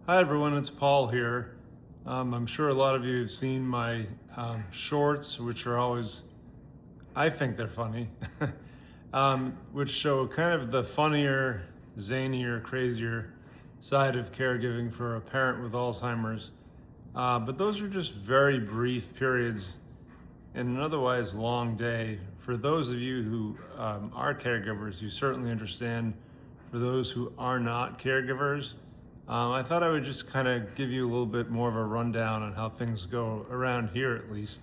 Hi everyone, it's Paul here. I'm sure a lot of you have seen my shorts, which are always, I think they're funny, which show kind of the funnier, zanier, crazier side of caregiving for a parent with Alzheimer's. But those are just very brief periods in an otherwise long day. For those of you who are caregivers, you certainly understand. For those who are not caregivers, I thought I would just kind of give you a little bit more of a rundown on how things go around here, at least.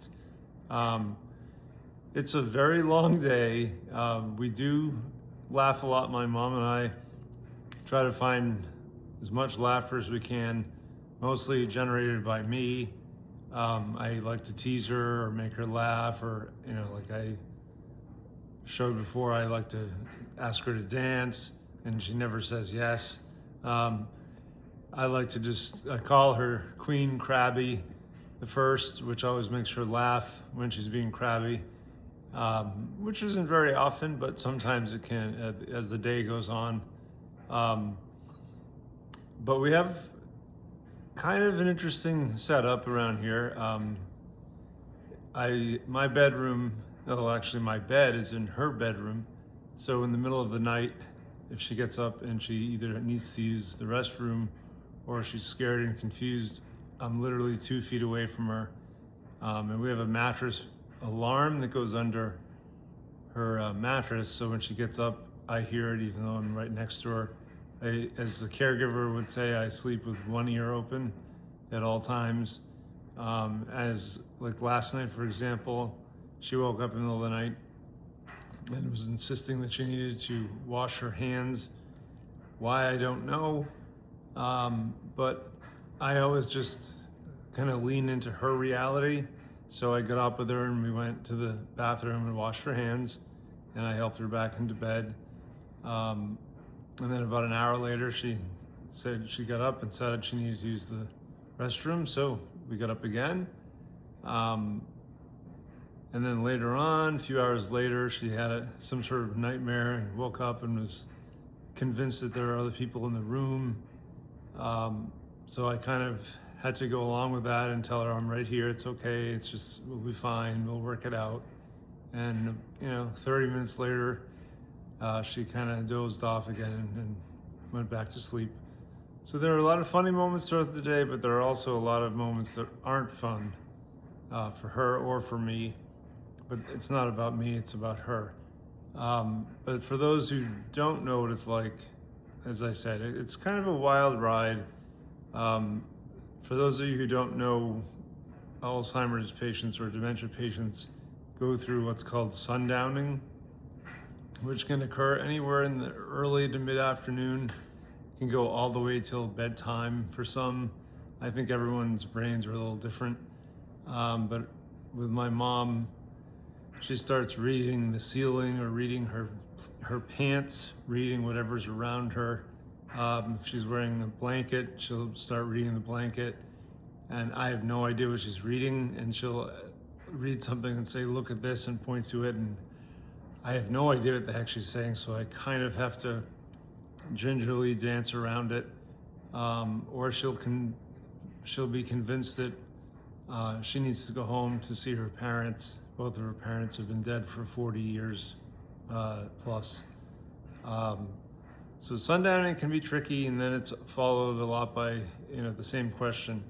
Um, it's a very long day. We do laugh a lot. My mom and I try to find as much laughter as we can, mostly generated by me. I like to tease her or make her laugh, or, like I showed before, I like to ask her to dance, and she never says yes. I like to just call her Queen Crabby the first, which always makes her laugh when she's being crabby, which isn't very often, but sometimes it can as the day goes on. But we have kind of an interesting setup around here. My bedroom, actually my bed is in her bedroom. So in the middle of the night, if she gets up and she either needs to use the restroom or she's scared and confused, I'm literally 2 feet away from her. And we have a mattress alarm that goes under her mattress. So when she gets up, I hear it even though I'm right next to her. As the caregiver would say, I sleep with one ear open at all times. As like last night, for example, she woke up in the middle of the night and was insisting that she needed to wash her hands. Why, I don't know. But I always just kind of lean into her reality. So I got up with her and we went to the bathroom and washed her hands, and I helped her back into bed. And then about an hour later, she said she got up and said she needed to use the restroom. So we got up again. And then later on, a few hours later, she had some sort of nightmare and woke up and was convinced that there are other people in the room. So I kind of had to go along with that and tell her, I'm right here, it's okay, it's just, we'll be fine, we'll work it out. And 30 minutes later, she kind of dozed off again and went back to sleep. So there are a lot of funny moments throughout the day, but there are also a lot of moments that aren't fun for her or for me. But it's not about me, it's about her. But for those who don't know what it's like, as I said, it's kind of a wild ride. For those of you who don't know, Alzheimer's patients or dementia patients go through what's called sundowning, which can occur anywhere in the early to mid-afternoon. It can go all the way till bedtime for some. I think everyone's brains are a little different. But with my mom, she starts reading the ceiling or reading her pants, reading whatever's around her. If she's wearing a blanket, she'll start reading the blanket. And I have no idea what she's reading. And she'll read something and say, look at this, and point to it. And I have no idea what the heck she's saying. So I kind of have to gingerly dance around it. Or she'll be convinced that she needs to go home to see her parents. Both of her parents have been dead for 40 years plus. So sundowning can be tricky, and then it's followed a lot by the same question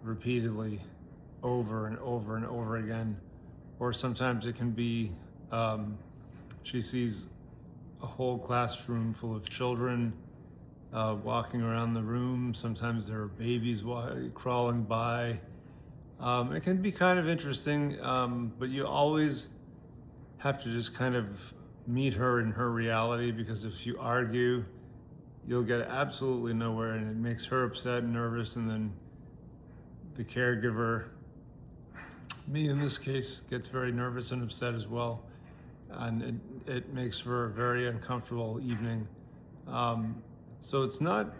repeatedly over and over and over again. Or sometimes it can be she sees a whole classroom full of children walking around the room. Sometimes there are babies crawling by. It can be kind of interesting, but you always have to just kind of meet her in her reality, because if you argue, you'll get absolutely nowhere, and it makes her upset and nervous, and then the caregiver, me in this case, gets very nervous and upset as well, and it makes for a very uncomfortable evening. So it's not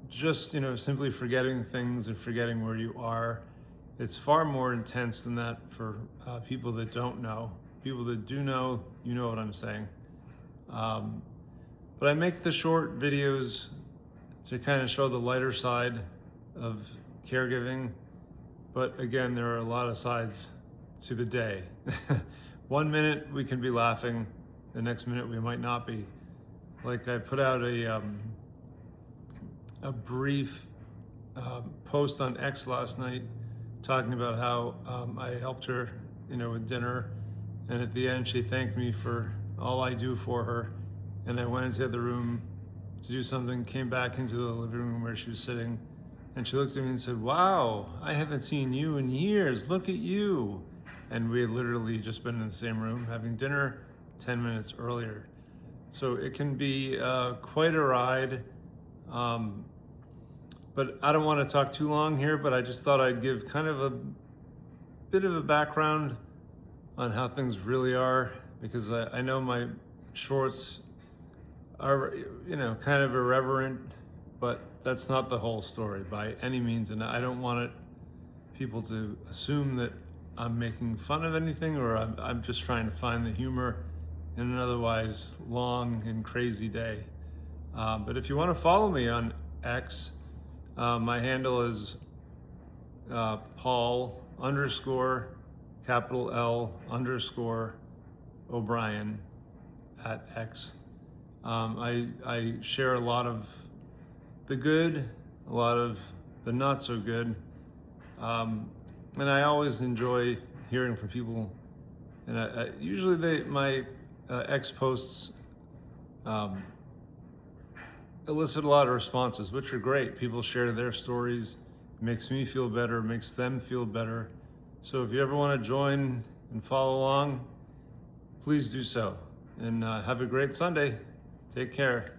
just simply forgetting things and forgetting where you are. It's far more intense than that for people that don't know. People that do know, you know what I'm saying. But I make the short videos to kind of show the lighter side of caregiving. But again, there are a lot of sides to the day. 1 minute we can be laughing, the next minute we might not be. Like I put out a brief post on X last night talking about how I helped her, with dinner, and at the end she thanked me for all I do for her. And I went into the other room to do something, came back into the living room where she was sitting, and she looked at me and said, "Wow, I haven't seen you in years. Look at you." And we had literally just been in the same room having dinner 10 minutes earlier. So it can be quite a ride. But I don't want to talk too long here, but I just thought I'd give kind of a bit of a background on how things really are, because I know my shorts are, kind of irreverent, but that's not the whole story by any means. And I don't want people to assume that I'm making fun of anything, or I'm just trying to find the humor in an otherwise long and crazy day. But if you want to follow me on X, my handle is Paul _L_ O'Brien at X. I share a lot of the good, a lot of the not so good, and I always enjoy hearing from people. And usually my X posts elicit a lot of responses, which are great. People share their stories. It makes me feel better, makes them feel better. So if you ever want to join and follow along, please do so. And have a great Sunday. Take care.